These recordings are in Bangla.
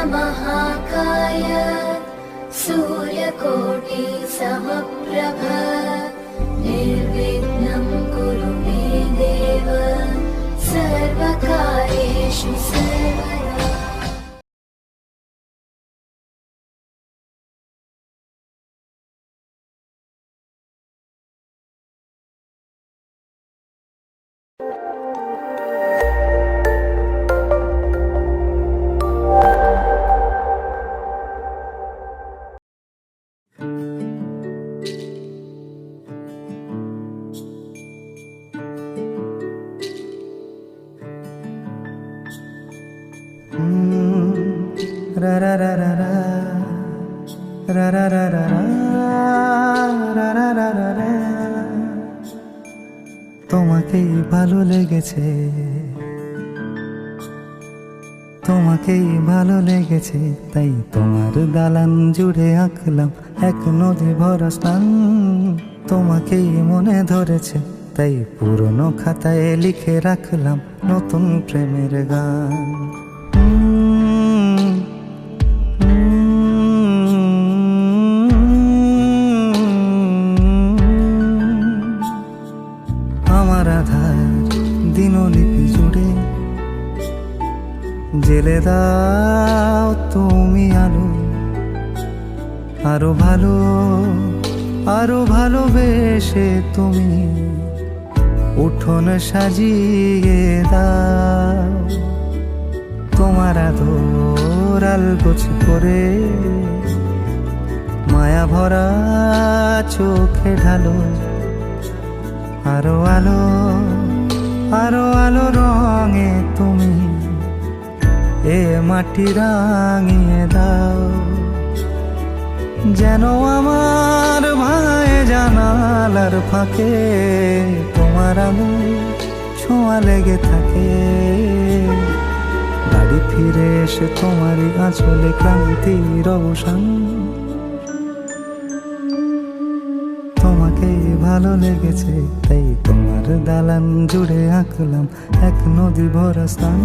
महाकाय सूर्यकोटि समप्रभ निर्विघ्नं कुरु मे देव सर्वकार्येषु सर्वदा। তোমাকেই ভালো লেগেছে, তোমাকেই ভালো লেগেছে, তাই তোমার দালান জুড়ে আঁকলাম এক নদী ভরা স্থান। তোমাকেই মনে ধরেছে, তাই পুরনো খাতায় লিখে রাখলাম নতুন প্রেমের গান। আমার আধার দিনলিপি জুড়ে জেলে দাও তুমি আলো, আরো ভালো আরো ভালোবেসে তুমি উঠোন সাজিয়ে দাও। তোমার আদর আলগোছ করে মায়া ভরা চোখে ঢালো, আরো আলো আরো আলো রঙে তুমি এ মাটি রাঙিয়ে দাও। যেন আমার ভাই জানালার ফাঁকে তোমার আলো ছোঁয়া লেগে থাকে। বাড়ি ফিরে এসে তোমারই আঁচলে ক্রান্তির অবসান। তোমাকেই ভালো লেগেছে, তাই তোমার দালান জুড়ে আঁকলাম এক নদী ভরা স্থান।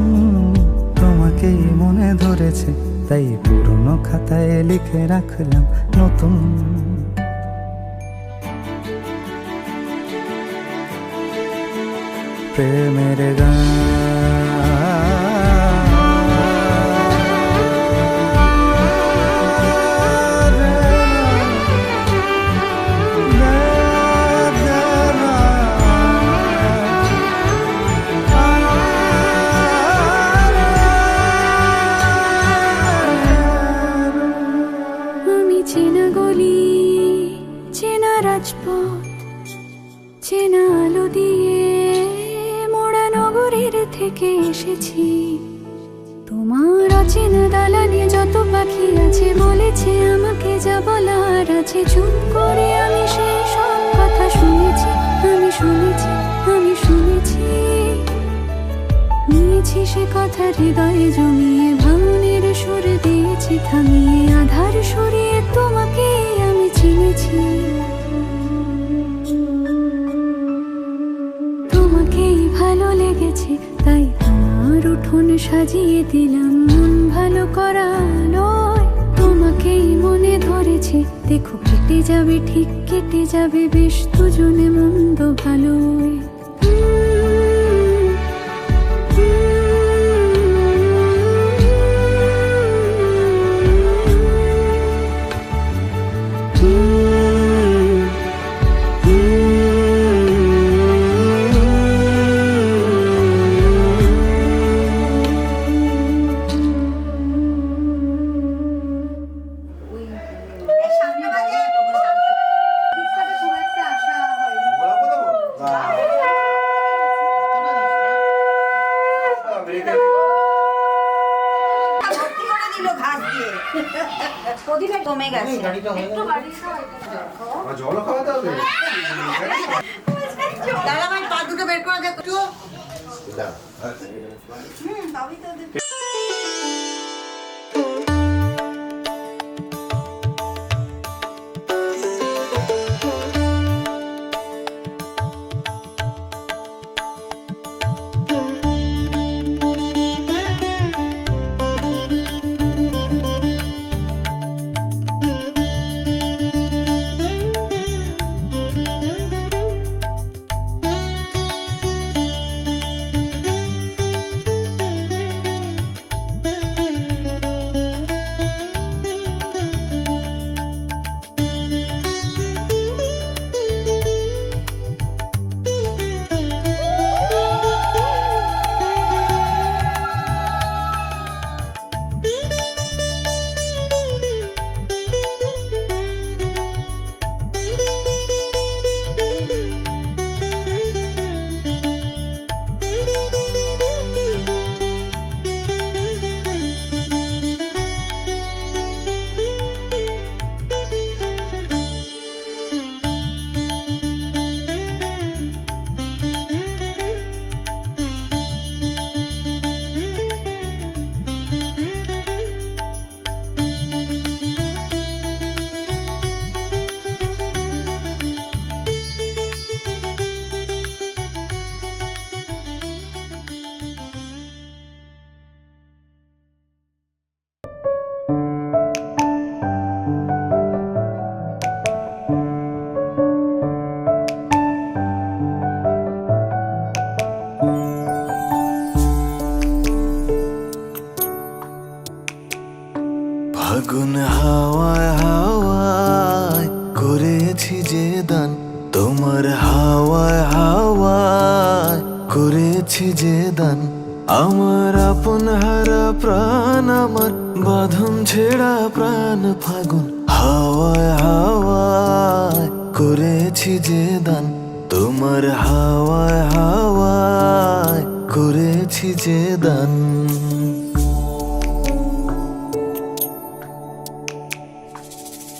তোমাকেই মনে ধরেছে, তাই পুরনো খাতায় লিখে রাখলাম নতুন প্রেমের গান। চেনা গলি, চেনা রাজপথ, চেনা আলো দিয়ে মোড়া নগরের থেকে এসেছি। তোমার অচেনা দালানে যত পাখি আছে বলেছে আমাকে যা বলার আছে। চুপ করে আমি সেই সব কথা শুনেছি, আমি শুনেছি, আমি শুনেছি। নিয়েছি সে কথা হৃদয়ে জমিয়ে, ভাঙনের সুর দিয়েছি থামিয়ে, আধার সরিয়ে তোমাকে আমি চিনেছি। তোমাকেই ভালো লেগেছে, তাই তোমার উঠোন সাজিয়ে দিলাম মন ভালো করা নয়। তোমাকেই মনে ধরেছে, দেখো কেটে যাবে, ঠিক কেটে যাবে বেশ দুজনে মন্দ ভালোই। প্রদীপে কমে গেছে একটু বাড়ি দাও, জল খাওয়াতে হবে। দাদা ভাই পা দুটো বের করে দে একটু। তবেই তো ফাগুন হাওয়ায় হাওয়ায় করেছি যে দান, তোমার হাওয়ায় হাওয়ায় করেছি যে দান। আমার আপন হারা প্রাণ, আমার বাঁধন ছেঁড়া প্রাণ, ফাগুন হাওয়ায় হাওয়ায় করেছি যে দান, তোমার হাওয়ায় হাওয়ায় করেছি যে দান।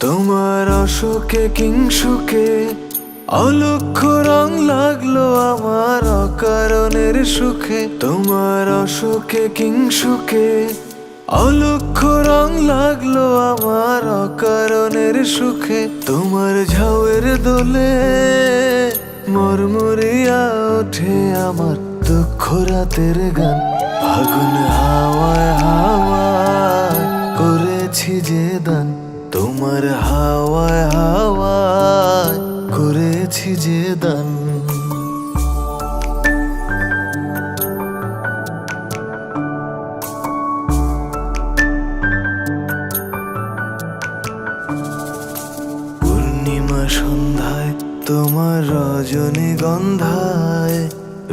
তোমার অশোকে কিংসুকে অলক্ষ্য রং লাগলো আমার অকারণের সুখে, তোমার অশোকে কিংসুকে অলক্ষ্য রং লাগলো আমার অকারণের সুখে। তোমার ঝাউয়ের দোলে মরমরিয়া ওঠে আমার দুঃখ রাতের গান, ফাগুন হাওয়ায় হাওয়ায় করেছি যে দান, তোমার হাওয়ায় হাওয়ায় করেছি যে দান। পূর্ণিমা সন্ধ্যায় তোমার রজনীগন্ধায়,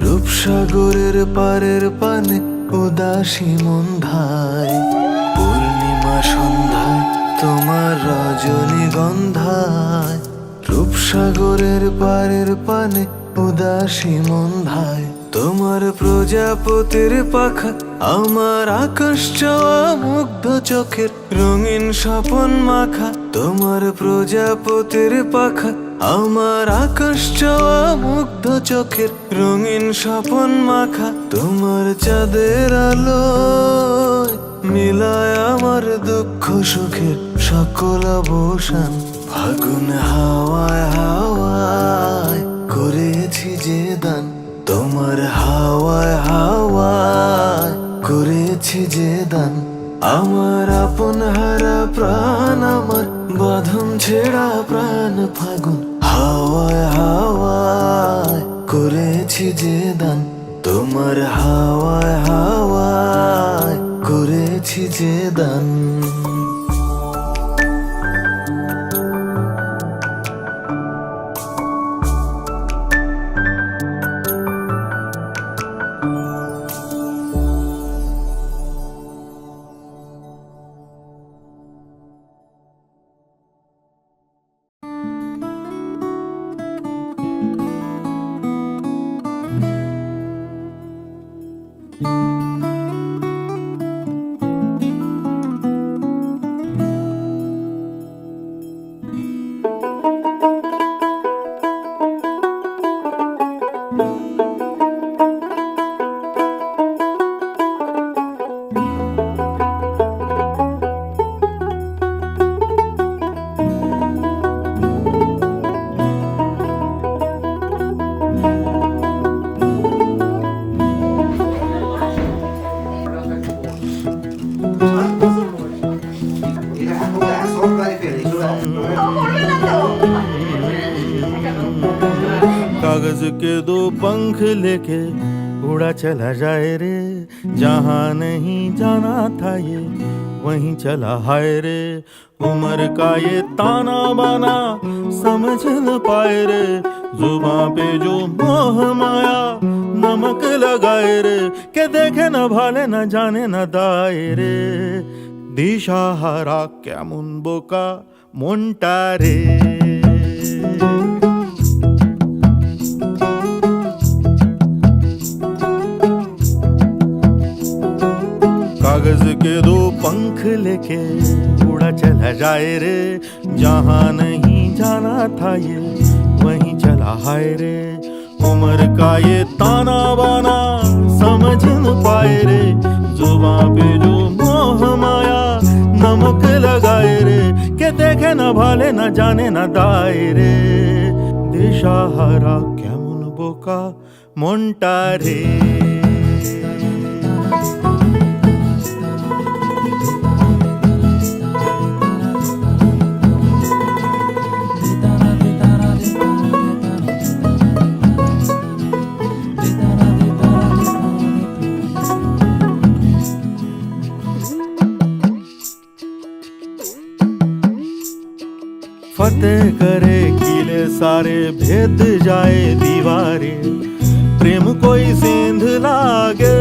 রূপসাগরের পারের পানে উদাসী মন্ধায়। পূর্ণিমা সন্ধ্যায় তোমার রজনীগন্ধায়, রূপসাগরের পারের পানে উদাসী মন্ধায়। তোমার প্রজাপতির পাখা আমার আকাশ চাওয়া মুগ্ধ চোখের রঙিন স্বপন মাখা, তোমার প্রজাপতির পাখা আমার আকাশ চাওয়া মুগ্ধ চোখের রঙিন স্বপন মাখা। তোমার চাঁদের আলো মিলায় আমার দুঃখ সুখের সকল অবসান, ফাগুন হাওয়ায় হাওয়ায় করেছি যে দান, তোমার হাওয়ায় হাওয়ায় করেছি যে দান। আমার আপন হারা প্রাণ, আমার বাঁধন ছেঁড়া প্রাণ, ফাগুন হাওয়ায় হাওয়ায় করেছি যে দান, তোমার হাওয়ায় হাওয়ায় করেছি যে দান। कागज के दो पंख लेके उड़ा चला जाए रे, जहाँ नहीं जाना था ये वहीं चला हाय रे। उम्र का ये ताना बाना समझ न पाए रे, जुबां पे जो मोह माया नमक लगाए रे, के देखे न भाले न जाने न दाए रे। दिशाहारा केमन बोका মনটা রে। कागज के दो पंख लेके उड़ा चला जाए रे, जहाँ नहीं जाना था ये वहीं चला हाय रे। उम्र का ये ताना बाना समझ न पाए रे, जुबां पे जो मोह माया नमक लगाए रे, के देखे न भाले न जाने न दाए रे। दिशाहारा केमन बोका মনটা রে। फतेह करे किले सारे, भेद जाए दीवारे, प्रेम कोई सेंध लागे,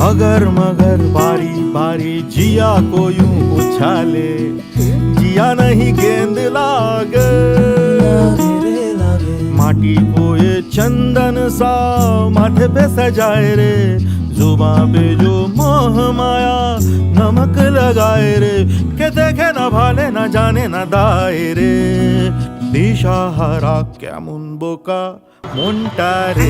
अगर मगर बारी बारी जिया को यूं उछाले, जिया नहीं गेंद लागे, माटी को ये चंदन सा माथे पे सजाए रे, जुबां पे जो मोह माया नमक लगाए रे, के देखे न भाले न जाने न दाए रे, दिशाहारा केमन बोका মনটা রে।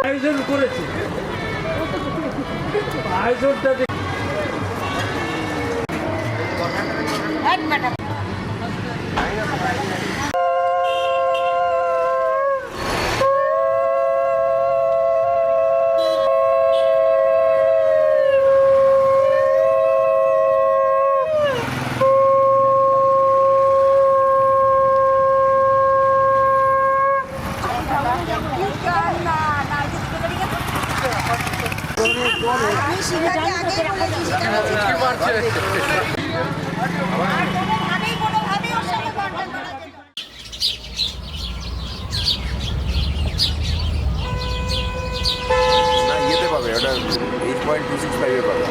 আয়োজন করেছে আয়োজনটা ইয়েতে পাবে, ওটা 8.265 পাবে।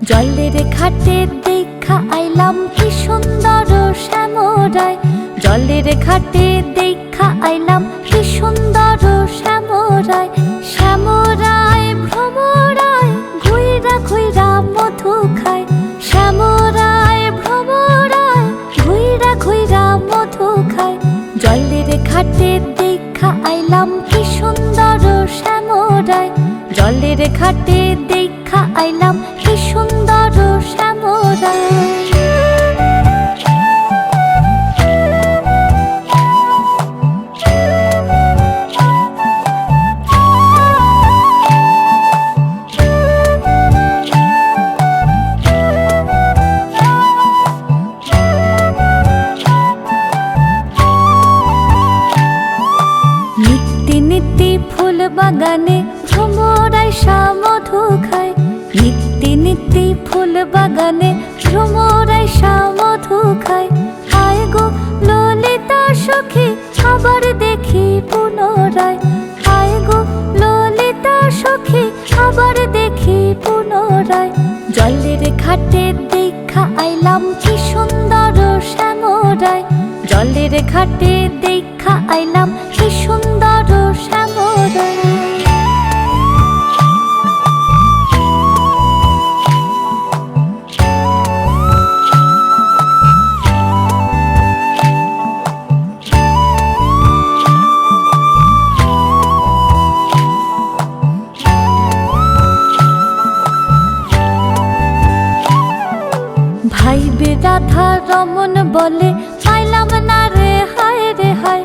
জলের ঘাটে দেখা আইলাম কি সুন্দর শ্যামরায়, জলের ঘাটে দেখা আইলাম কি সুন্দর শ্যামরায়, শ্যামরায় ভ্রমরায় ঘুইরা ঘুইরা মধু খায়, শ্যামরায় ভ্রমরায় ঘুইরা ঘুইরা মধু খায়, জলের ঘাটে দেখা আইলাম কি সুন্দর শ্যামরায়, জলের ঘাটে দেখা দেখা আইলাম কি সুন্দর শ্যামরায়। নিত্যি নিত্যি ফুল বাগানে ভ্রমরায় মধু খায়। নিত্যি নিত্যি ফুল বাগানে ভ্রমরায় মধু খায়। হায় গো ললিতা সখী আবার দেখি পুনরায়। হায় গো ললিতা সখী আবার দেখি পুনরায়। জলের ঘাটে দেখা আইলাম কি সুন্দর শ্যামরায়। জলের ঘাটে দেখা আইলাম কি সুন্দর শ্যামরায়। ভাই বে রাধা রমন বলে পাইলাম না রে হায় রে হায়।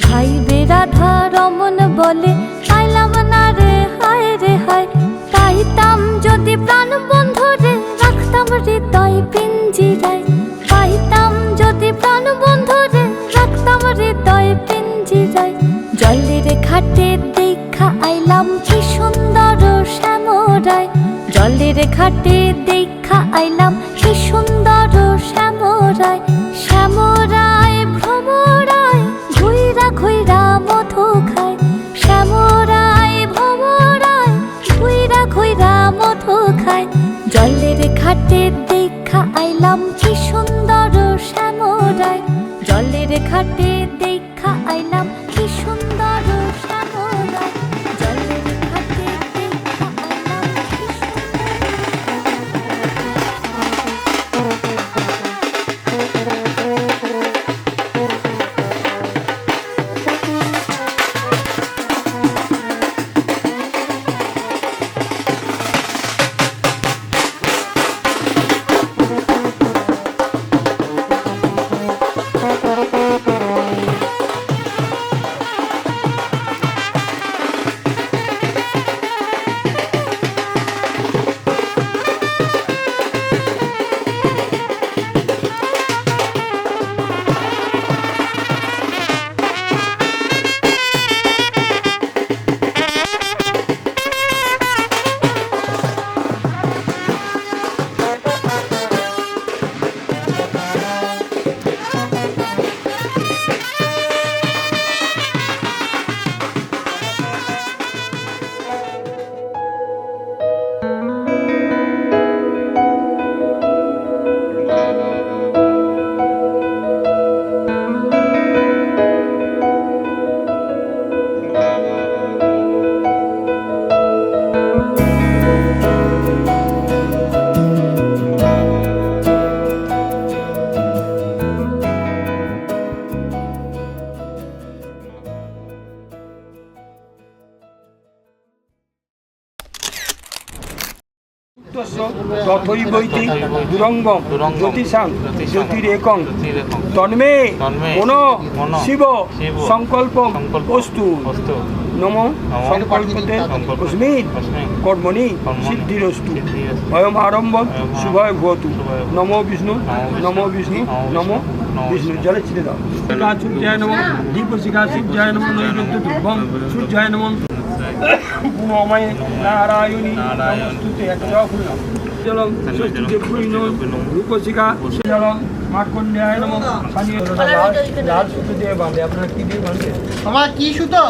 ভাই বে রাধা রমন বলে পাইলাম না রে হায় রে হায়। পাইতাম যদি প্রাণ বন্ধু রে রাখতাম হৃদয় পিঞ্জিরায়। পাইতাম যদি প্রাণ বন্ধু রে রাখতাম হৃদয় পিঞ্জিরায়। জলের ঘাটে দেখা আইলাম কি সুন্দর শ্যামরায়। জলের ঘাটে দেখা আইলাম কি সুন্দর শ্যামরায়। শ্যামরায় ভ্রমরায় ঘুইরা ঘুইরা মধু খায়। শ্যামরায় ভ্রমরায় ঘুইরা ঘুইরা মধু খায়। জলের ঘাটে দেখা আইলাম কি সুন্দর শ্যামরায়। জলের ঘাটে দেখা আইলাম কি সুন্দর শ্যামরায়। জলের ঘাটে দেখা আইলাম কি তথৈবৈতি দুরঙ্গম জ্যোতিষাং জ্যোতিরেকং তন্মে মনো শিব সংকল্পম অস্তু। নম সংকল্পতে তস্মিন কর্মণি সিদ্ধিরস্তু। অয়ম আরম্ভম শুভয় ভবতু। নমো বিষ্ণু নমো বিষ্ণু নমো বিষ্ণু। জলে ছিটে দাও। সূর্যায় নমঃ দীপশিখা সূর্যায় নমঃ নৈবেদ্য ধূপম সূর্যায় নমঃ গুণময় নারায়ণী নমস্তুতে। একটা জবা ফুল নাও। জলম ষষ্ঠীতে পূর্ণ রূপশিখা জলম মার্কণ্ডেয়ায় নমঃ। স্থানীয় লাল সুতো দিয়ে বাঁধে। আপনারা কি দিয়ে বাঁধে? আমার কি সুতো?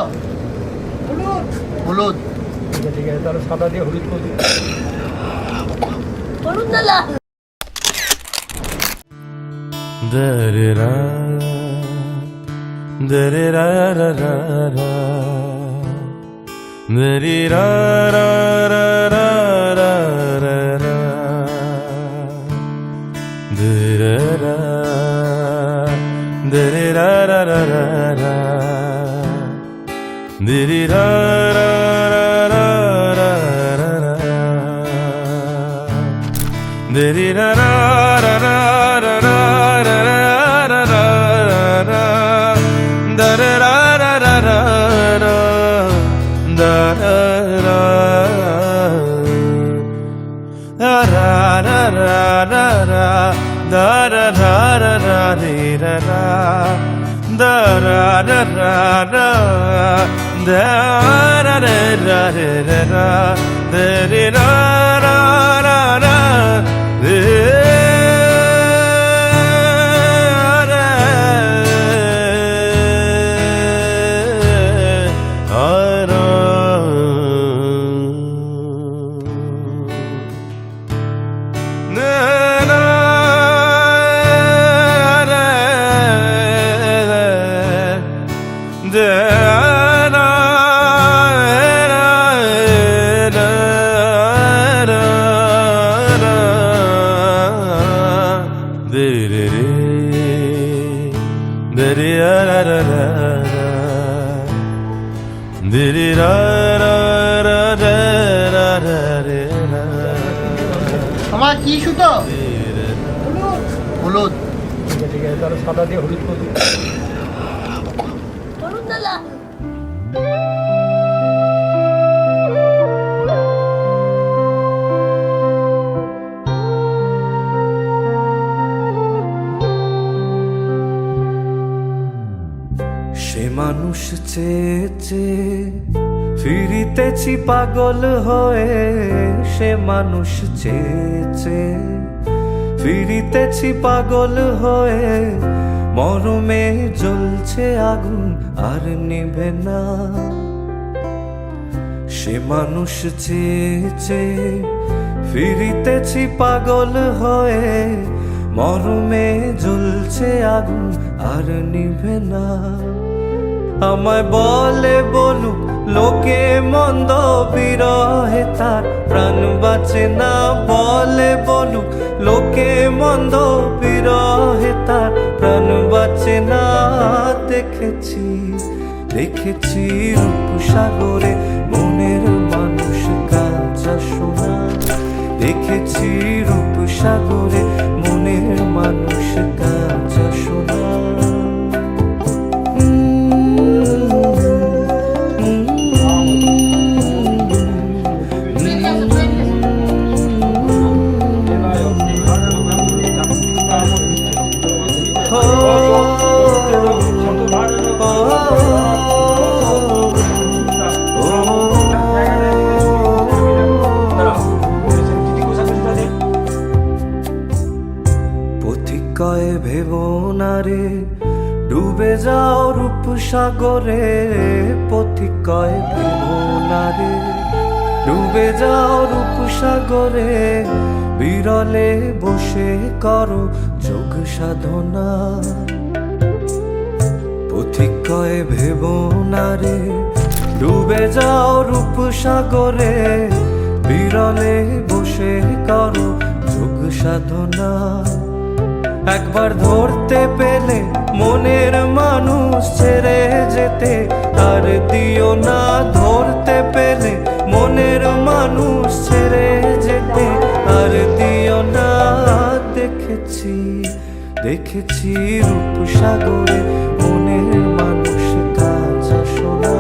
হলুদ। ঠিক আছে ঠিক আছে, তাহলে সাদা দিয়ে হলুদ করে দিন। দরে-রা, দরে-রা-রা-রা-রা, দরে-রা-রা-রা-রা-রা-রা, দরে-রা, দরে-রা-রা-রা-রা-রা, দরে-রা-রা-রা-রা-রা-রা। Deri ra ra ra ra ra ra ra ra ra ra da ra ra ra ra ra ra da ra ra ra ra ra ra ra da ra ra ra ra re ra ra da ra ra ra ra da ra ra ra re ra ra de re ra ra ra ra re তোমার কি সুতো হলুদ ঠিক আছে তাহলে সাদা দিয়ে হলুদ করে দিই। সে মানুষ চেয়েছে ফিরিতেছি পাগল হয়ে, সে মানুষ চেয়েছে ফিরিতেছি পাগল হয়ে, মরমে জ্বলছে আগুন আর নিভে না। সে মানুষ চেয়েছে ফিরিতেছি পাগল হয়ে, মরমে জ্বলছে আগুন আর নিভে না। আমায় বলে বলুক লোকে মন্দ, বিরহে তার প্রাণ বাঁচে না। বলে বলুক লোকে মন্দ, বিরহে তার প্রাণ বাঁচে না। দেখেছি দেখেছি রূপসাগরে মনের মানুষ কাঁচা সোনা। দেখেছি রূপসাগরে মনের মানুষ কাঁচা সোনা। পথিকয়ে ভেবো না রে ডুবে যাও রূপসাগরে। পথিকয়ে ভেবো না রে ডুবে যাও রূপসাগরে। বিরলে বসে করো যোগ সাধনা। পথিকয়ে ভেবো না রে ডুবে যাও রূপসাগরে। বিরলে বসে করো যোগ সাধনা। একবার ধরতে পেলে মনের মানুষ ছেড়ে যেতে আর দিও না। ধরতে পেলে মনের মানুষ ছেড়ে যেতে আর দিও না। দেখেছি দেখেছি রূপসাগরে মনের মানুষ কাঁচা সোনা।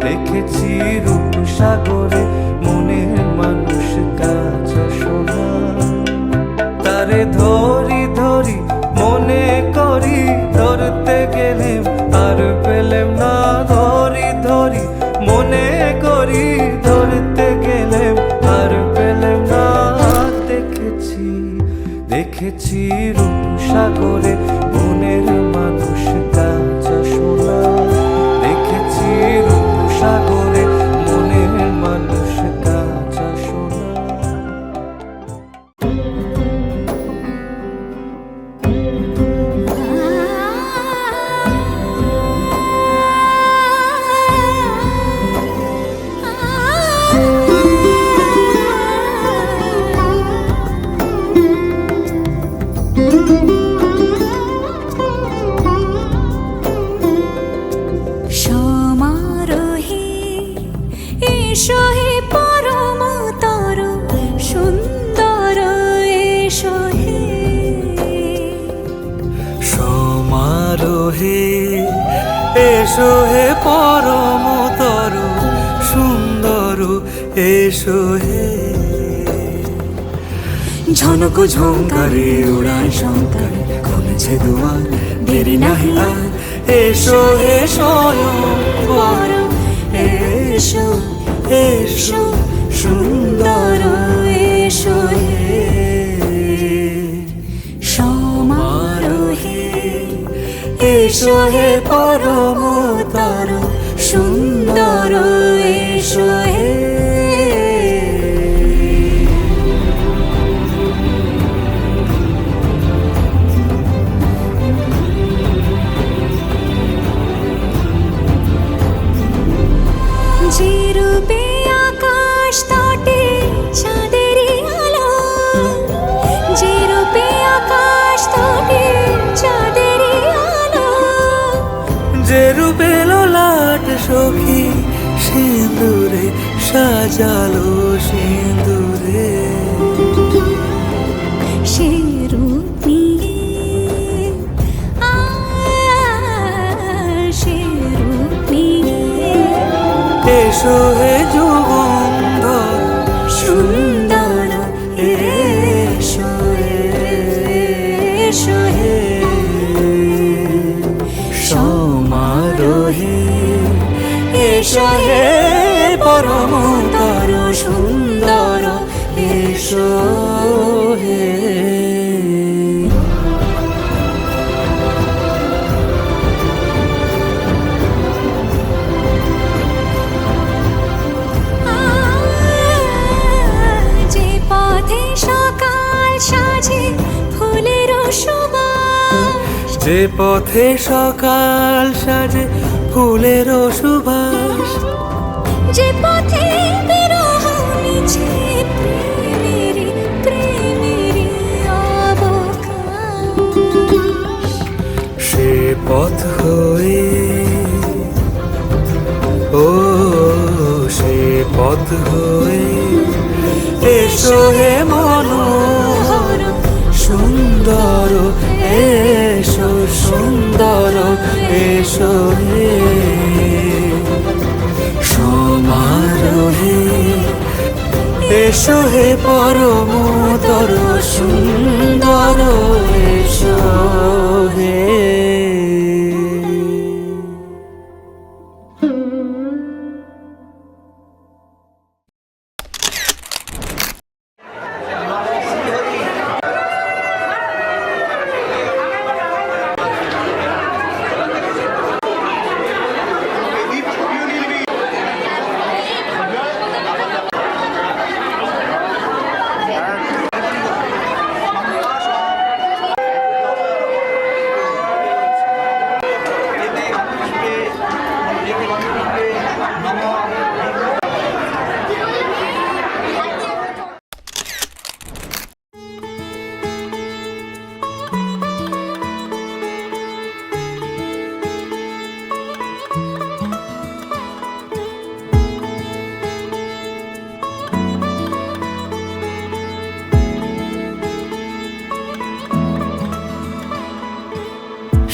দেখেছি রূপসাগরে মনের মানুষ কাঁচা সোনা। তারে ধরি ধরি মনে করি ধরতে গেলেম আর পেলেম না। ধরি ধরি মনে করি ধরতে গেলেম আর পেলেম না। দেখেছি দেখেছি রূপসাগরে মনের মানুষ কাঁচা সোনা। দেখেছি রূপসাগরে মনের মানুষ কাঁচা সোনা। সমারোহে এসো হে পরমতর সুন্দর এ এসো হে পরমতর সুন্দর এসো হে ঝনক ঝঙ্কারে উড়ায় শঙ্কারে খুলেছে দুয়ার দেরি নাহি আর এসো হে স্বয়ংবর এসো এসো সুন্দর এসো হে সমারোহে এসো হে পরমতর সুন্দর এসো হে যে রূপে আকাশ তটে চাঁদেরই আলো, যে রূপে আকাশ তটে চাঁদেরই আলো, যে রূপে লোলাট সখী সিঁদুরে সাজালো সিঁদুরে সে রূপ নিয়ে সে রূপ নিয়ে এসো হে যুগন্ধর সুন্দর এসো এসো হে সমারোহে এসো হে পরমতর সুন্দর এসো হে যে পথে সকাল সাজে ফুলের সুবাস, যে পথে সকাল সাজে ফুলের সুবাস যে পথে বিরহ মিছে প্রেমেরই প্রেমেরই অবকাশ, সে পথ হয়ে ও সে পথ হয়ে এসো হে মনোহর সুন্দর এসো সুন্দর এসো হে সমারোহে এসো হে পরমতর সুন্দর এসো হে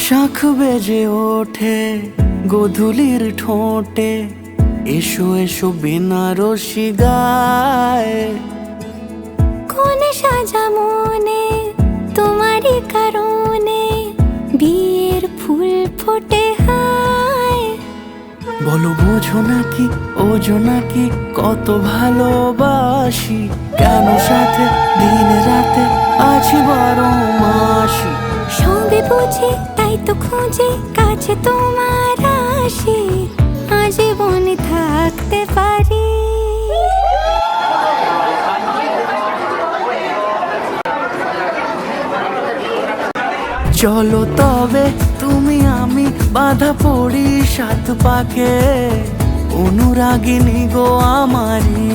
শাখ বেজে ওঠে গোধূলির ঠোঁটে এসো এসো বেনারসি গায় কোন সাজা মনে তোমারই কারণে বিয়ের ফুল ফোটে হায়, বলো বোঝো নাকি ওজো নাকি কত ভালোবাসি কেন সাথে দিন রাতে আছি বারো মাসি সবে বুঝে তাই তো খুঁজে কাছে তোমার আসি আজীবনে থাকতে পারি। চলো তবে তুমি আমি বাধা পড়ি সাত পাকে অনুরাগিনী গো আমারি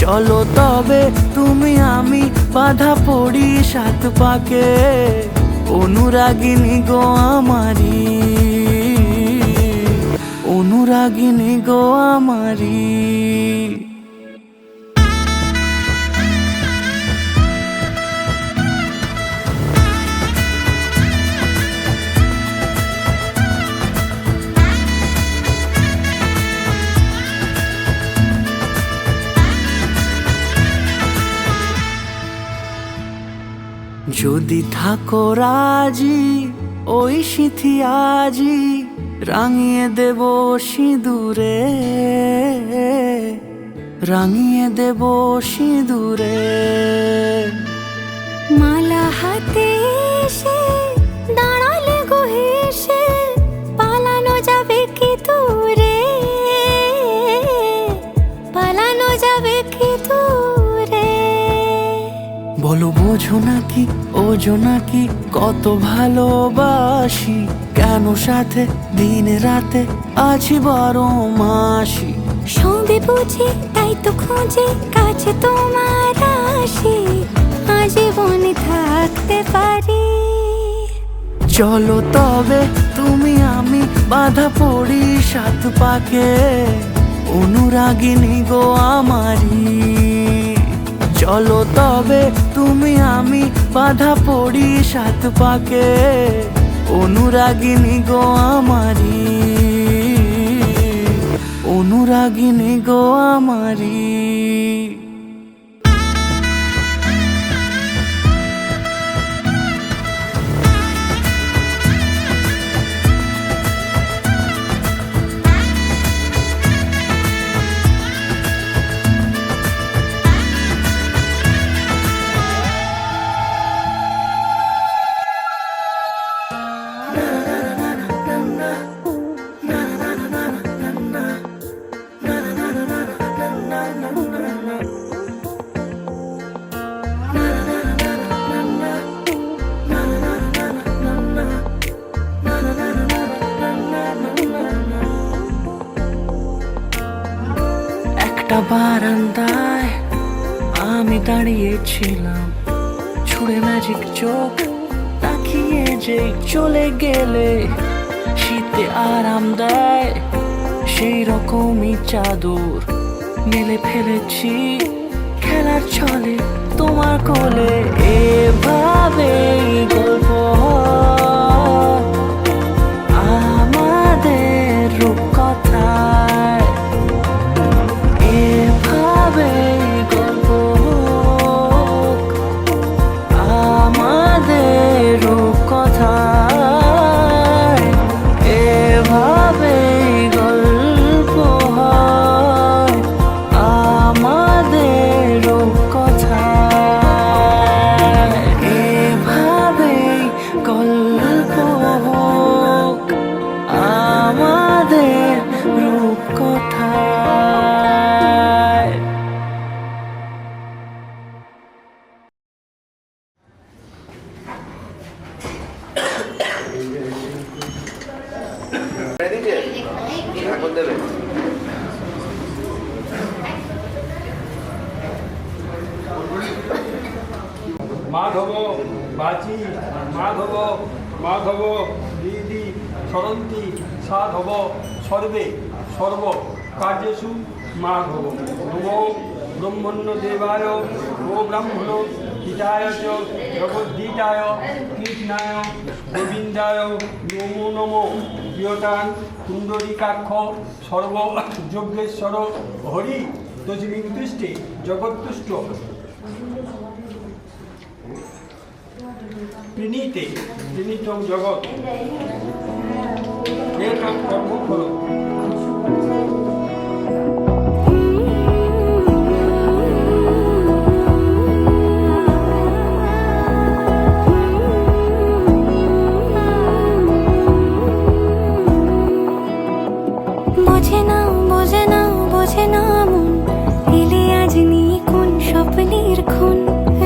চলো তবে তুমি আমি বাধা পড়ি সাত পাকে অনুরাগিনী গো আমারি অনুরাগিনী গো আমারি যদি থাকো রাজি ওই সিথি আজি রাঙিয়ে দেব সিঁদুরে, রাঙিয়ে দেব সিঁদুরে। মালা হাতে এসে দাঁড়ালে গো হেসে, পালানো যাবে কি দূরে, পালানো যাবে কি দূরে। বলো বোঝো নাকি ওজো নাকি কত ভালোবাসি, কেন সাথে দিন রাতে আছি 12 মাসি। সঙ্গে বুঝি তাই তো খুঁজে কাছে তোমার আসি, আজীবনে থাকতে পারি। চলো তবে তুমি আমি বাঁধা পড়ি 7 পাকে, অনুরাগিনী গো আমারি। চলো তবে তুমি আমি বাঁধা পড়ি 7 পাকে, অনুরাগিনী গো আমারি, অনুরাগিনী গো আমারি। একটা বারান্দায় আমি দাঁড়িয়েছিলাম, ছুঁড়ে ম্যাজিক চোখ তাকিয়ে যে চলে গেলে, শীতে আরাম দেয় সেই রকমই চাদর মেলে ফেলেছি খেলার ছলে তোমার কোলে। এভাবে গল্প আমাদের রূপকথায়, এভাবে গল্প আমাদের রূপকথায়, এভাবে গল্প হয় আমাদের রূপকথায়, এভাবে গল্প হোক আমাদের রূপকথায়। এখন দেবে মাধব বাচি মাধব, মাধব দিদি সরন্তি সাধব, সর্বে সর্ব কার্যেষু মাধব। নমো ব্রহ্মণ্য দেবায় গো ব্রাহ্মণ হিতায় চ জগদ্ধিতায় কৃষ্ণায় গোবিন্দায় নমো নমো। প্রিয়তান কুণ্ডরিকাক্ষ সর্ব যজ্ঞেশ্বর হরি তস্মিং তুষ্টে জগৎতুষ্ট প্রণীতে প্রণীতং জগৎ এতৎ কর্মফল। বোঝে না বোঝে না বোঝে না মন, এলে আজ নিয়ে কোন স্বপ্নের খুন।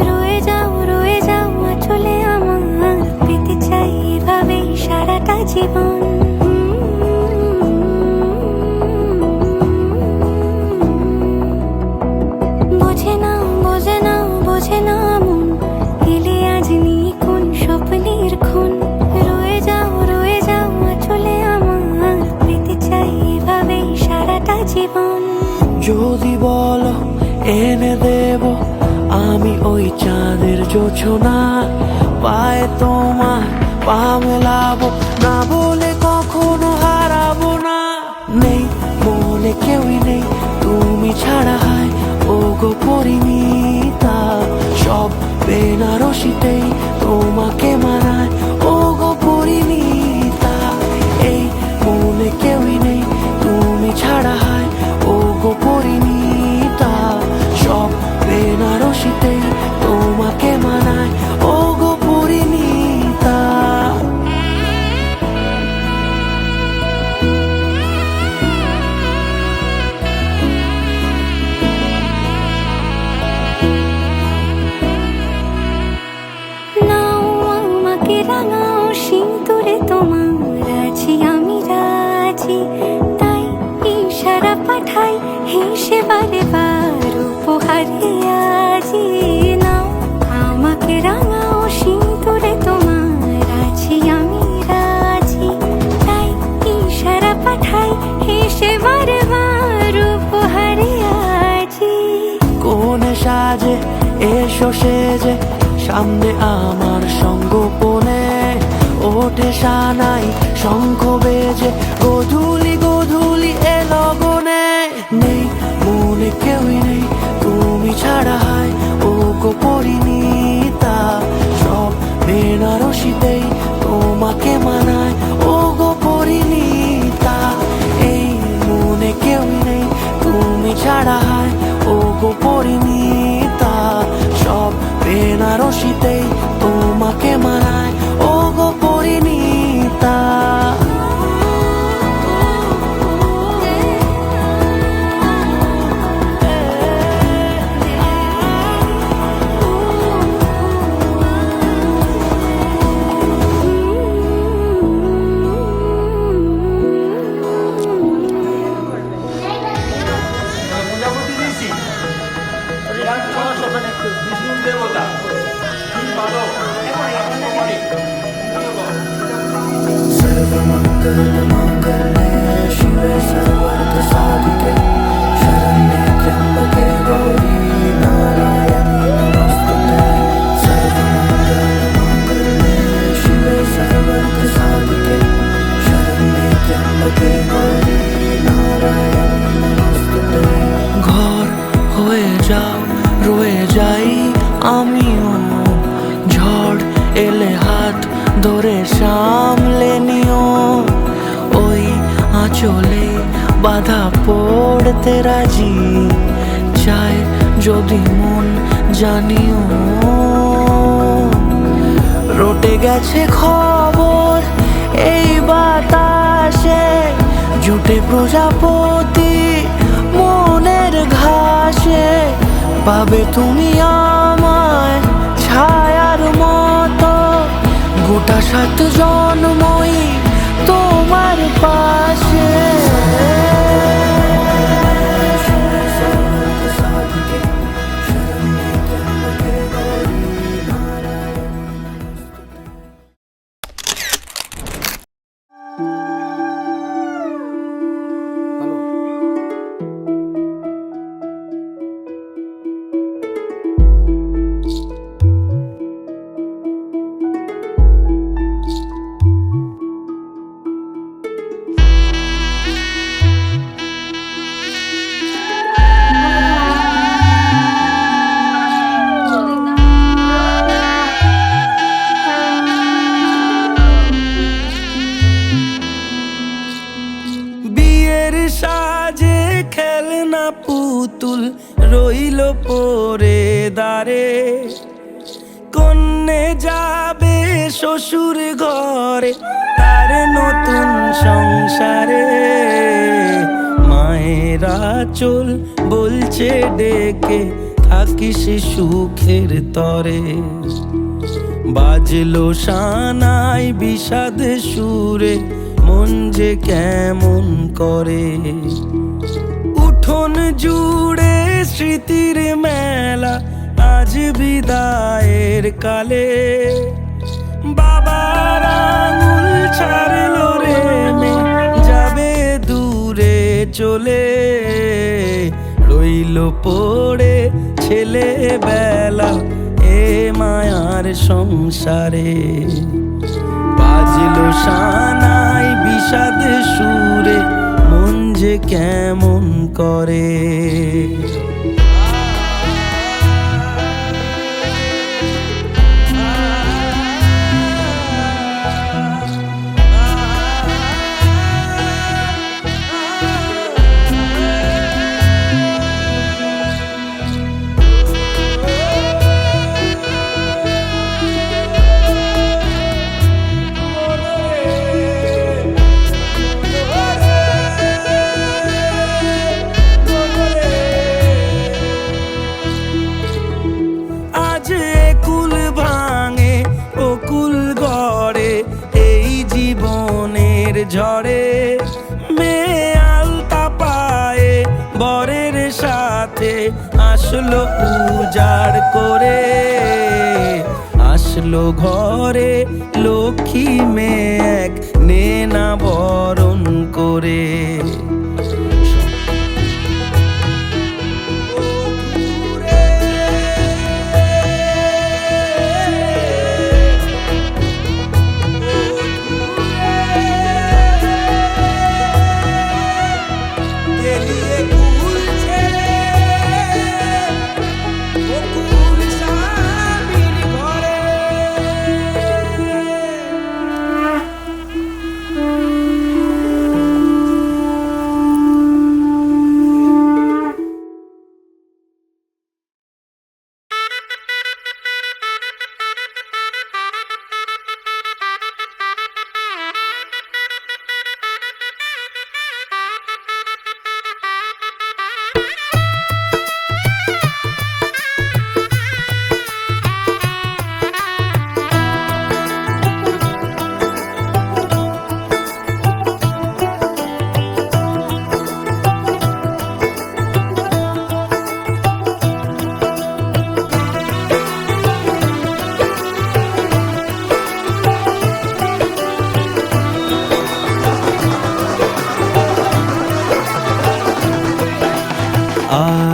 রয়ে যাও চলে আমার, পেতে চাই এভাবেই সারাটা জীবন। বোঝে না বোঝে না বোঝে না মন, এলে আজ নিয়ে কোন স্বপ্নের খুন। রয়ে যাও চলে আমার, পেতে চাই এভাবেই সারাটা জীবন। যদি বলো এনে দেব আমি ওই চাঁদের জোছনা, পায়ে তোমার পা মেলাবো, না বলে কখনো হারাবো না। নেই মনে কেউই নেই তুমি ছাড়া, হয় ও গো পরিণীতা, সব বেনারসিতেই তোমাকে মানায় ও গো পরিণীতা। এই মনে কেউই নেই তুমি ছাড়া হয় ও গো পরিণীতা, সব বেনারসিতেই তোমাকে মানায় ও গো পরিণীতা। নাও আমাকে রাঙাও সিঁদুরে তোমার আছি আমি রাজি, তাই ইশারা পাঠাই হেসে বারে বার উপহারে আজি। নাও আমাকে রাঙাও সিঁদুরে তোমার আছি আমি রাজি, তাই ইশারা পাঠাই হেসে বারে বার উপহারে আজি। কোন সাজে এসো সেজে সামনে আমার সঙ্গোপনে, ওঠে সানাই শঙ্খ বেজে গধূলি গধূলি এ লগনে। নেই মনে কেউই নেই তুমি ছাড়া হয় ও গো পরিণীতা, সব বেনারসিতেই তোমাকে মানায় ও গো পরিণীতা। এই মনে কেউই নেই তুমি ছাড়া হয় ও গো পরিণীতা, সব বেনারসিতেই তোমাকে মানায় ও গো পরিণীতা। প্রজাপতি ঋষি, বিষ্ণু দেবতা, বালক, सर्वमङ्गलमाङ्गल्ये शिवे सर्वार्थसाधिके शरण्ये त्र्यम्बके गौरी नारायणी नमोस्तुते। सर्वमङ्गलमाङ्गल्ये शिवे सर्वार्थसाधिके शरण्ये त्र्यम्बके गौरी नारायणी नमोस्तुते। ঘর হয়ে যাও রয়ে যাই আমিও, ঝড় এলে হাত ধরে সামলে নিও। ওই আঁচলে বাধা পড়তে রাজি, চায় যদি মন জানিও। রটে গেছে খবর এই বাতাসে, জুটে প্রজাপতি মনের ঘাসে। পাবে তুমি আমায় ছায়ার মতো, গোটা 7 জন্মই তোমার পাশে। খেলনা পুতুল রইল পরে দাঁড়ে, কন্যে যাবে শ্বশুর ঘরে তার নতুন সংসারে। মায়েরা চল বলছে ডেকে থাকিস সুখের তরে, বাজলো সানাই বিষাদ সুরে মন যে কেমন করে। উঠোন জুড়ে স্মৃতির মেলা আজ বিদায়ের কালে, বাবার আঙুল ছাড়লো রে মে যাবে দূরে চলে। রইল পড়ে ছেলেবেলা এ মায়ার সংসারে, বাজলো সানাই বিষাদ সুরে মন যে কেমন করে। রাতে আসলো উজাড় করে, আসলো ঘরে লক্ষ্মী মেয়ে এক, নে না বরণ করে।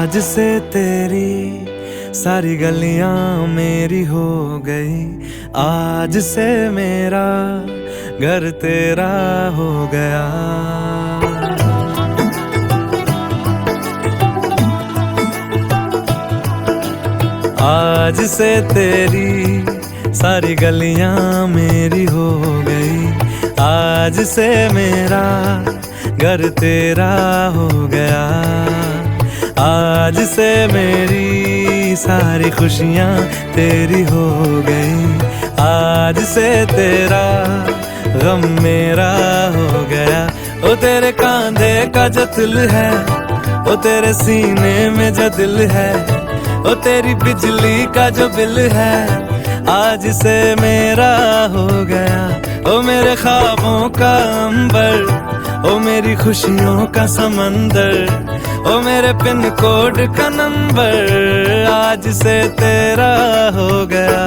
आज से तेरी सारी गलियां मेरी हो गई, आज से मेरा घर तेरा हो गया। आज से तेरी सारी गलियां मेरी हो गई, आज से मेरा घर तेरा हो गया। आज से मेरी सारी खुशियाँ तेरी हो गई, आज से तेरा गम मेरा हो गया। ओ तेरे कांधे का जो दिल है, ओ तेरे सीने में जो दिल है, ओ तेरी बिजली का जो बिल है, आज से मेरा हो गया। ओ मेरे ख्वाबों का अंबर, ओ मेरी खुशियों का समंदर, ओ मेरे पिन कोड का नंबर, आज से तेरा हो गया।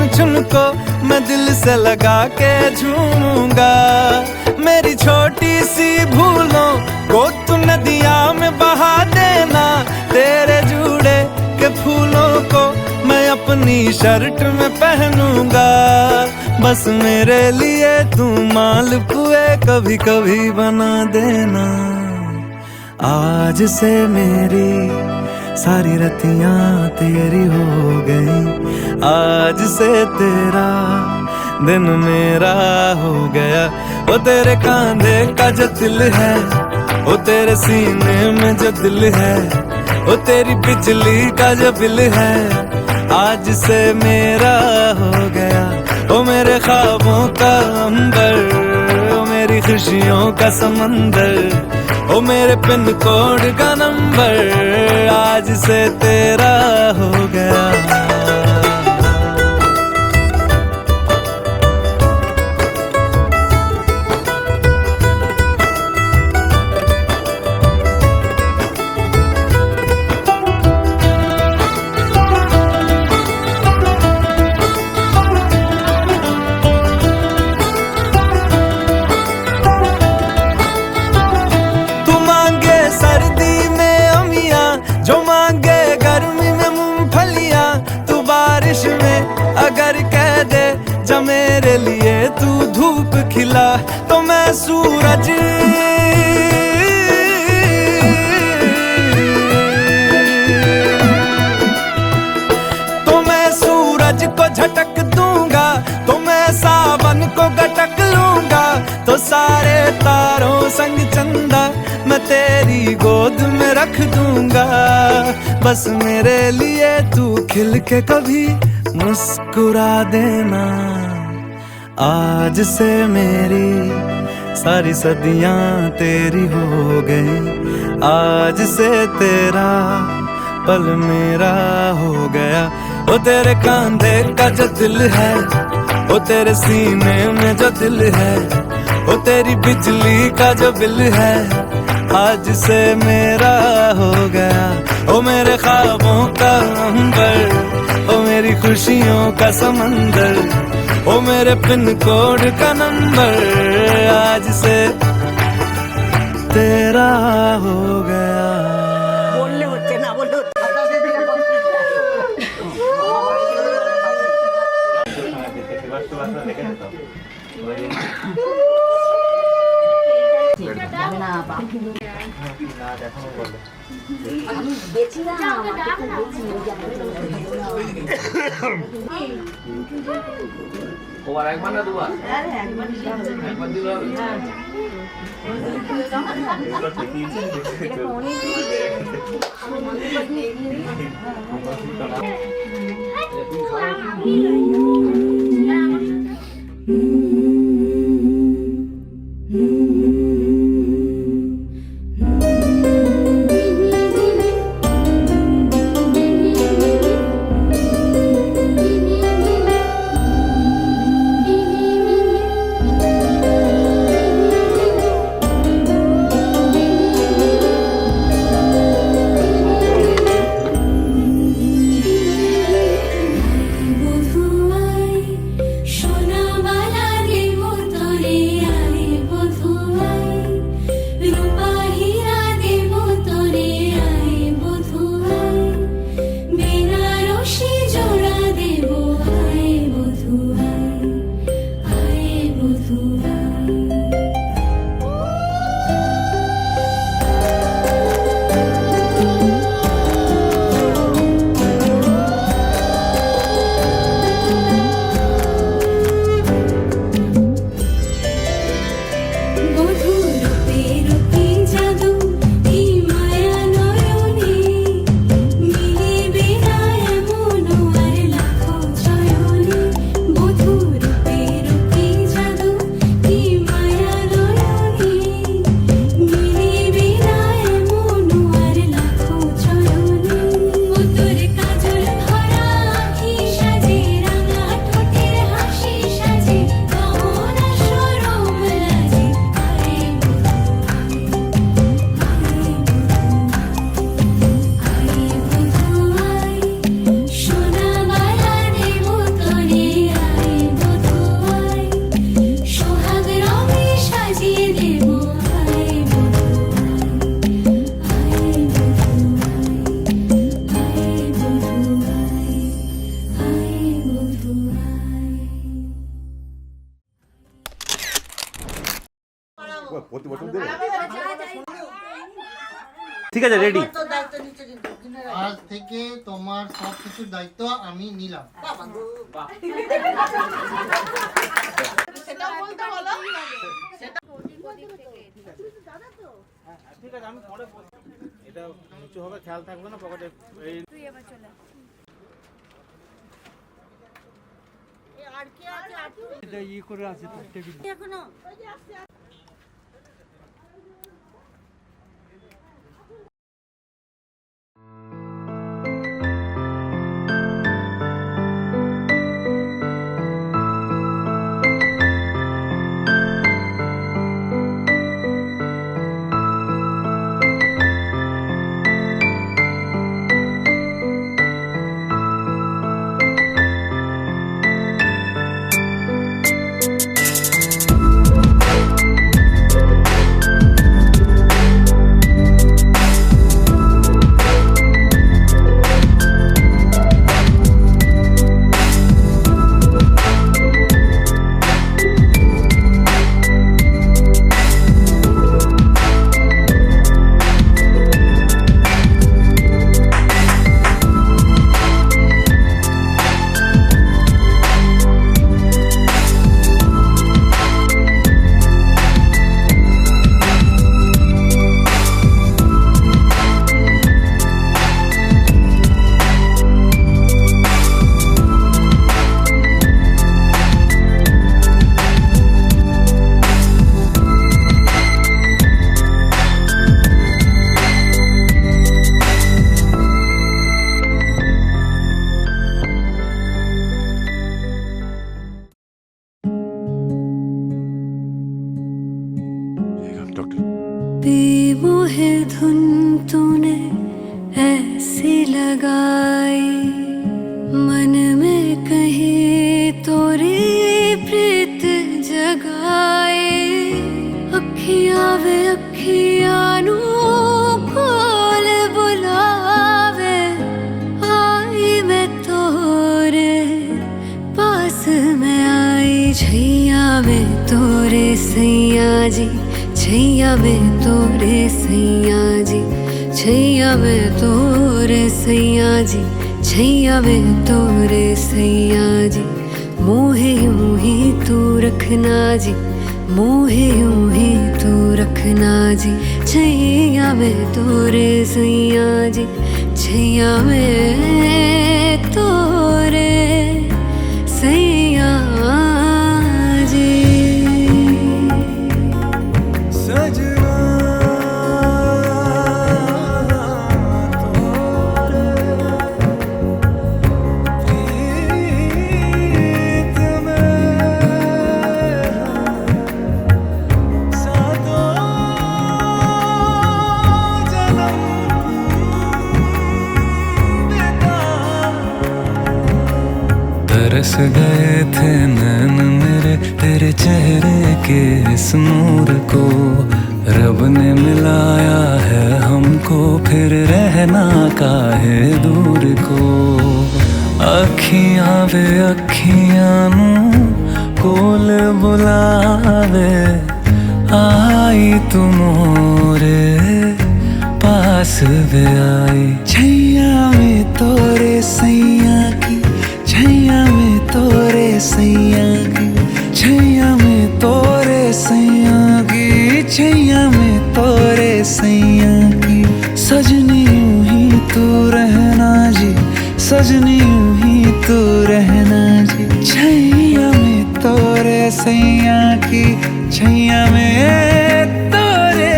चुन को मैं दिल से लगा के झूमूंगा। मेरी छोटी सी भूलों को तू नदिया में बहा देना, तेरे जुड़े के फूलों को मैं अपनी शर्ट में पहनूंगा। बस मेरे लिए तू मालपुए कभी कभी बना देना। आज से मेरी सारी रतियां तेरी हो गई, आज से तेरा दिन मेरा हो गया। वो तेरे कांधे का जो दिल है, वो तेरे सीने में जो दिल है, वो तेरी बिजली का जो बिल है, आज से मेरा हो गया। वो मेरे ख्वाबों का अंबर, वो मेरी खुशियों का समंदर, ओ मेरे पिन कोड का नंबर, आज से तेरा हो गया। अगर कह दे जब मेरे लिए तू धूप खिला, तो मैं सूरज सूरज को झटक दूंगा तो मैं सावन को गटक लूंगा, तो सारे तारों संग चंदा मैं तेरी गोद में रख दूंगा। बस मेरे लिए तू खिल के कभी मुस्कुरा देना। आज से मेरी सारी सदियां तेरी हो गई, आज से तेरा पल मेरा हो गया। ओ तेरे कांधे का जो दिल है, ओ तेरे सीने में जो दिल है, ओ तेरी बिजली का जो बिल है, आज से मेरा हो गया। ओ मेरे ख्वाबों का अंबर, ओ मेरी खुशियों का समंदर, ओ मेरे पिन कोड का नंबर, आज से तेरा हो गया। বললে হচ্ছে না, বললে হচ্ছে না। আমি গেছিলাম ওবার একবার না দুবার? একবার দিল হবে। ঠিক আছে, রেডি। আজ থেকে তোমার সবকিছুর দায়িত্ব আমি নিলাম। ঠিক আছে, আমি পরে এটা নিচু হবে, খেয়াল থাকবে না পকেটে। তুই এবার চলে আর কি আছে? এটা ই করে আছে তো টেবিল এখনো। डॉक्टर। बेमोहे धुन तूने ऐसी लगाई, मन में कहीं तोरी प्रीत जगाए। अखियां वे अखियां नू कोल बुलावे, आई मैं तोरे पास में आई। छैया में तोरे सैया जी, छैया में तोरे सैया जी, छैया में तोरे सैया जी, छैया में तोरे सैया जी। मोहे यूं ही तू रखना जी, मोहे यूं ही तू रखना जी। छैया में तोरे सैया जी, छैया में तोरे सैया जी। सजना तरस गए थे नैन मेरे तेरे चेहरे के इस नूर को। रब ने मिलाया है हमको, फिर रहना काहे दूर को। अखियां वे अखियां नू कोल बुलावे, आई तू मोरे पास वे आई। छैया में तोरे सैया की, छैया में तोरे सैया की, छैया में तोरे सैया की, छैया में तोरे सैया की। सजनी यूं ही तू रहना जी, सजनी यूं ही तू रहना जी। छैया में तोरे सैया की, छैया में तोरे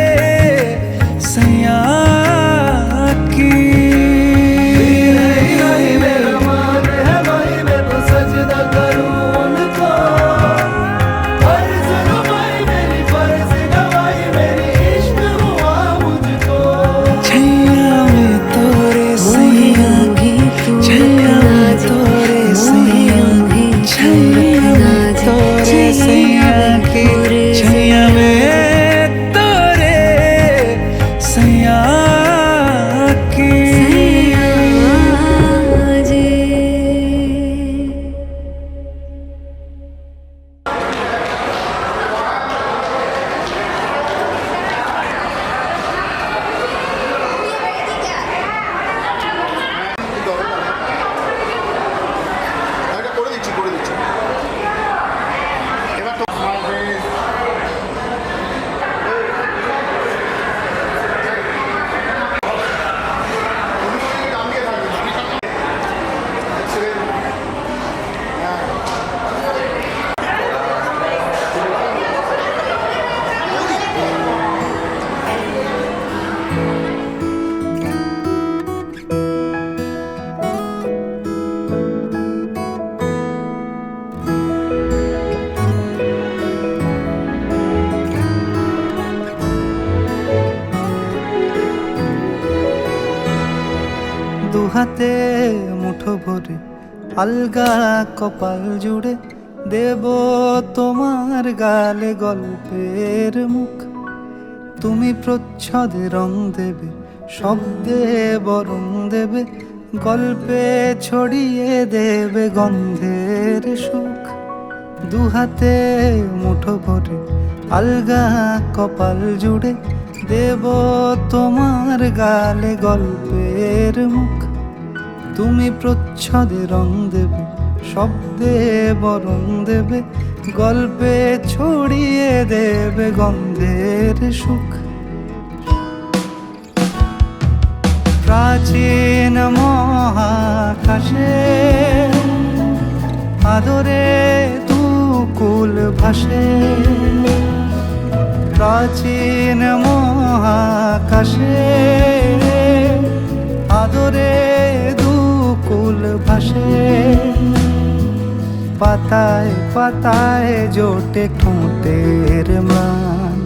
सैया की। দুহাতে মুঠো ভরে আলগা কপাল জুড়ে দেব তোমার গালে গল্পের মুখ। তুমি প্রচ্ছদে রং দেবে, শব্দে বরং দেবে, গল্পে ছড়িয়ে দেবে গন্ধের সুখ। দুহাতে মুঠো ভরে আলগা কপাল জুড়ে দেব তোমার গালে গল্পের মুখ। তুমি প্রচ্ছদে রং দেবে, শব্দে বরং দেবে, গল্পে ছড়িয়ে দেবে গন্ধের সুখ। প্রাচীন মহাকাশে আদরে দুকুল ভাসে, প্রাচীন মহাকাশে আদরে দুকুল ভাসে। পাতায় পাতায় জোটে ঠোঁটের ম্লান,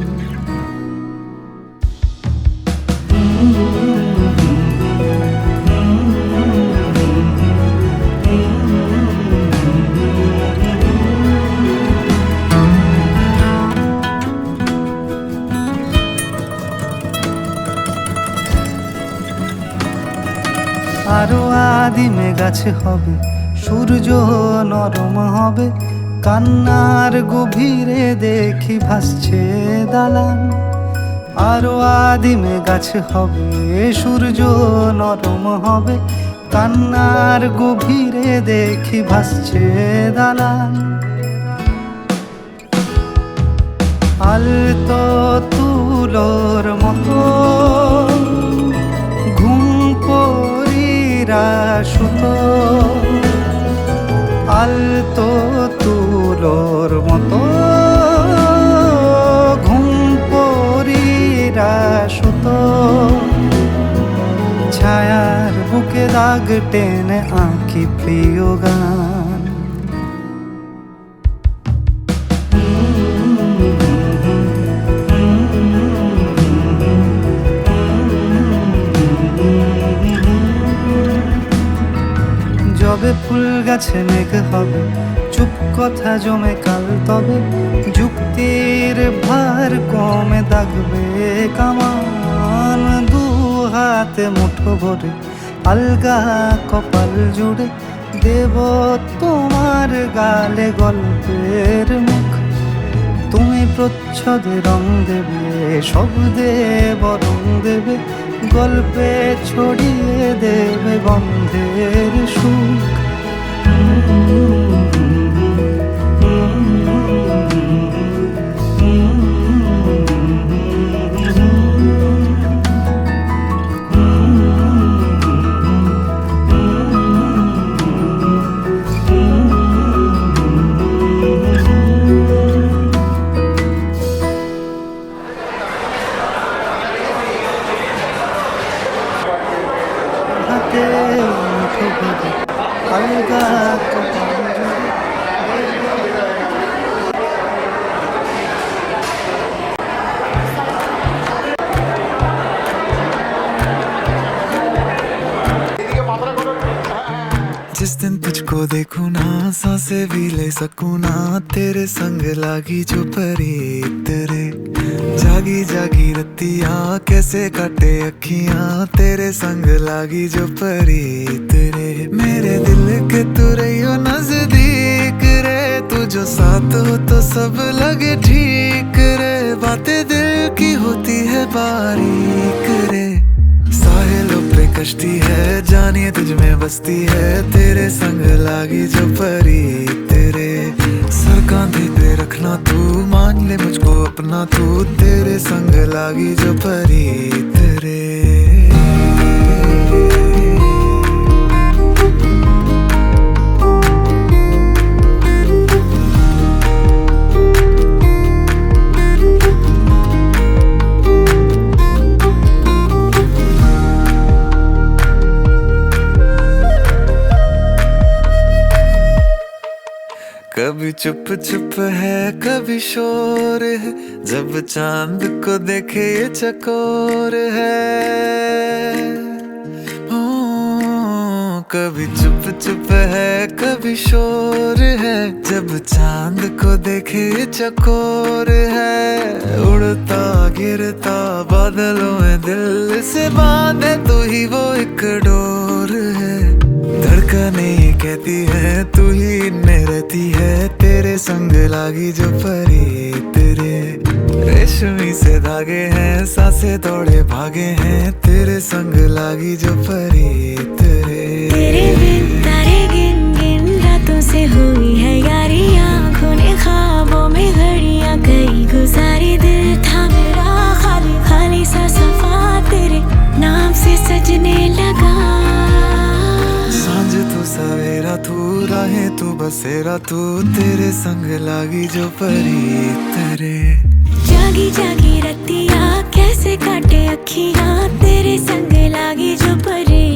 আদিমে গাছ হবে, সূর্য নরম হবে, কান্নার গভীরে দেখি ভাসছে দালান। আরো আদিমে গাছ হবে, সূর্য নরম হবে, কান্নার গভীরে দেখি ভাসছে দালান। আলতো তুলোর মতো ঘুম পরীরা সুতো, আলতো তুলোর মতো ঘুম পরীরা সুতো, ছায়ার বুকে দাগ টেনে আঁকি প্রিয় গান। যবে ফুল গাছে মেঘ হবে, চুপ কথা জমে কাল তবে, যুক্তির ভার কমে দাগবে কামান। দু হাতে মুঠো ভরে আলগা কপাল জুড়ে দেব তোমার গালে গল্পের মুখ। তুমি প্রচ্ছদে রং দেবে, শব্দে বরং দেবে, গল্পে ছড়িয়ে দেবে গন্ধের সুখ। আলগা जिस दिन तुझको देखूं ना सांसें भी ले सकूं ना, तेरे संग लागी जो परी तेरे। जागी जागी रतियां कैसे काटे अखियां, तेरे संग लागी जो परी तेरे। मेरे दिल के तू रहियो नजदीक रे, तू जो साथ हो तो सब लगे ठीक रे। बातें दिल की होती है बारीक रे, साहिलों पे कश्ती है जानिए तुझ में बसती है, तेरे संग लागी जो परी तेरे। सर कांधे पे रखना तू, मान ले मुझको अपना तू, तेरे संग लागी जो परी तेरे। कभी चुप चुप है कभी शोर है, जब चांद को देखे ये चकोर है। ओ, कभी चुप चुप है कभी शोर है, जब चांद को देखे ये चकोर है। उड़ता गिरता बादलों में दिल से बांधे तू ही वो एक डोर है। धड़कने ये कहती है तू ही इनमें रहती है, तेरे संग लागी जो परी तेरे। रेशमी से धागे हैं सांसें दौड़े भागे हैं, तेरे संग लागी जो परी तेरे। तेरे बिन तारे गिन गिन रातों से हुई है यारी, आँखों ने ख्वाबों में घड़ियां कई गुजारी। दिल था मेरा खाली खाली सा सफा, तेरे नाम से सजने लगा। सांझ तू सवेरा तू, राहें तू बसेरा तू, तेरे संग लागी जो परी तेरे। जागी जागी रतिया कैसे काटे अखियां, तेरे संग लागी जो परी